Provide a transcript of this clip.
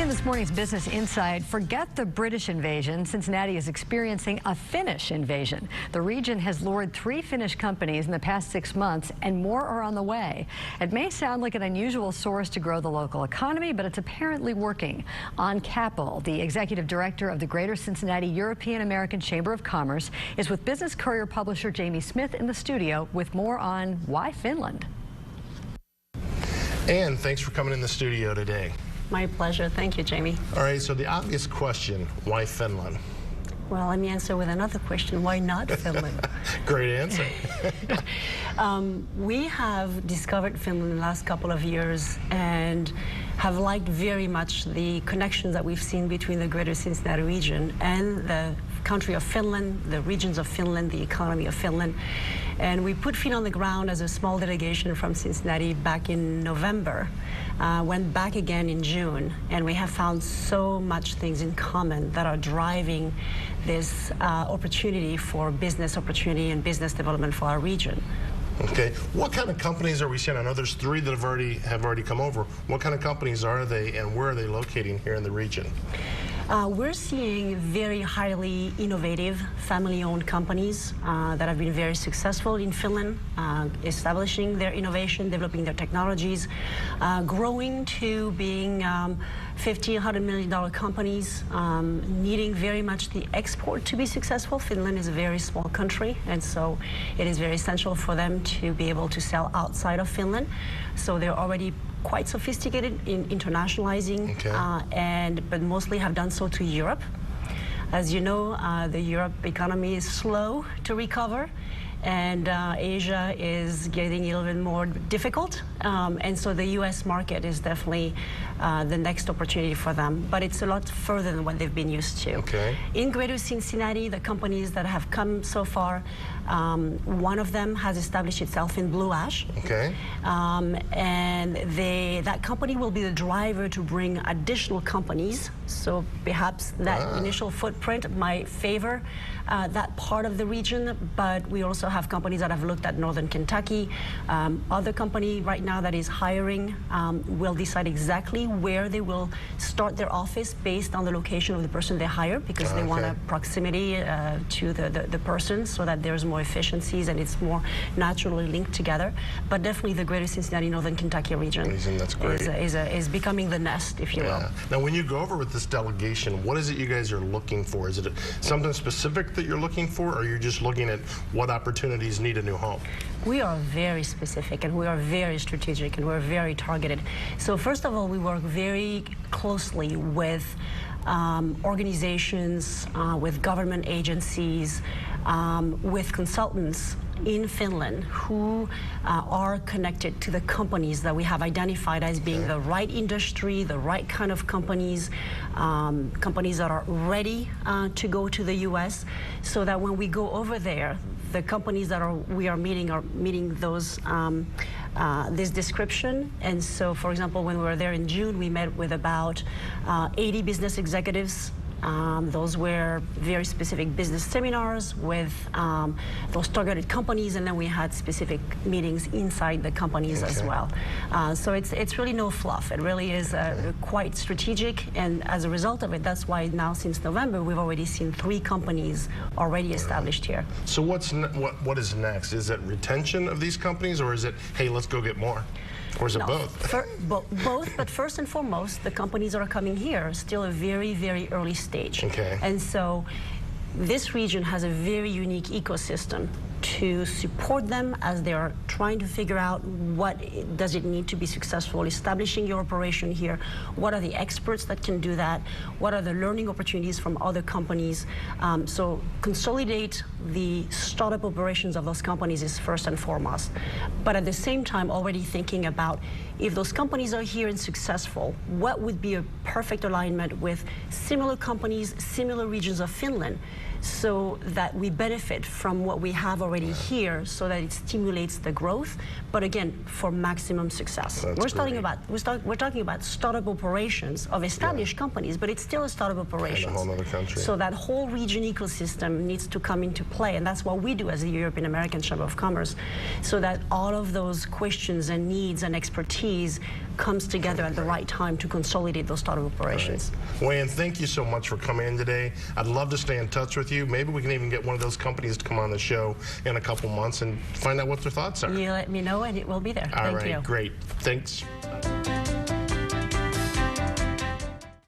And this morning's Business Insight. Forget the British invasion. Cincinnati is experiencing a Finnish invasion. The region has lured 3 Finnish companies in the past 6 months, and more are on the way. It may sound like an unusual source to grow the local economy, but it's apparently working. On Kappel, the executive director of the Greater Cincinnati European American Chamber of Commerce, is with Business Courier publisher Jamie Smith in the studio with more on why Finland. Ann, thanks for coming in the studio today. My pleasure. Thank you, Jamie. All right, so the obvious question, why Finland? Well, let me answer with another question. Why not Finland? Great answer. We have discovered Finland in the last couple of years and have liked very much the connections that we've seen between the Greater Cincinnati region and the country of Finland, the regions of Finland, the economy of Finland. And we put feet on the ground as a small delegation from Cincinnati back in November, went back again in June, and we have found so much things in common that are driving this opportunity for business opportunity and business development for our region. Okay, what kind of companies are we seeing? I know there's 3 that have already come over. What kind of companies are they, and where are they locating here in the region? We're seeing very highly innovative, family-owned companies that have been very successful in Finland, establishing their innovation, developing their technologies, growing to being $50, $100 million companies, needing very much the export to be successful. Finland is a very small country, and so it is very essential for them to be able to sell outside of Finland. So they're already quite sophisticated in internationalizing, okay. But mostly have done so to Europe. As you know, the Europe economy is slow to recover, and Asia is getting a little bit more difficult. And so the U.S. market is definitely the next opportunity for them, but it's a lot further than what they've been used to. Okay. In Greater Cincinnati, the companies that have come so far, one of them has established itself in Blue Ash. Okay. And that company will be the driver to bring additional companies. So perhaps that initial footprint might favor that part of the region, but we also have companies that have looked at Northern Kentucky. Other company right now that is hiring will decide exactly where they will start their office based on the location of the person they hire, because they want a proximity to the person so that there's more efficiencies and it's more naturally linked together. But definitely the Greater Cincinnati, Northern Kentucky region that's great. is becoming the nest, if you will. Now, when you go over with this delegation, what is it you guys are looking for? Is it something specific that you're looking for, or you're just looking at what opportunities need a new home? We are very specific, and we are very strategic, and we're very targeted. So first of all, we work very closely with organizations, with government agencies, with consultants in Finland who are connected to the companies that we have identified as being the right industry, the right kind of companies, companies that are ready to go to the U.S., so that when we go over there, the companies that we are meeting those this description. And so, for example, when we were there in June, we met with about 80 business executives. Those were very specific business seminars with those targeted companies, and then we had specific meetings inside the companies as well. So it's really no fluff. It really is quite strategic, and as a result of it, that's why now since November we've already seen 3 companies already established here. So what is next? Is it retention of these companies, or is it, hey, let's go get more? Or is it both? Both, but first and foremost, the companies that are coming here are still a very, very early stage. Okay. And so this region has a very unique ecosystem to support them as they are trying to figure out what does it need to be successful establishing your operation here, what are the experts that can do that, what are the learning opportunities from other companies. So consolidate the startup operations of those companies is first and foremost. But at the same time, already thinking about if those companies are here and successful, what would be a perfect alignment with similar companies, similar regions of Finland, so that we benefit from what we have already here, so that it stimulates the growth, but again, for maximum success. That's We're talking great. about startup operations of established companies, but it's still a startup operation. In a whole other country. So that whole region ecosystem needs to come into play, and that's what we do as the European American Chamber of Commerce, so that all of those questions and needs and expertise comes together at the right time to consolidate those startup operations. Right. Wayne, thank you so much for coming in today. I'd love to stay in touch with you. Maybe we can even get one of those companies to come on the show in a couple months and find out what their thoughts are. You let me know and it will be there. All Thank right, you. great. Thanks.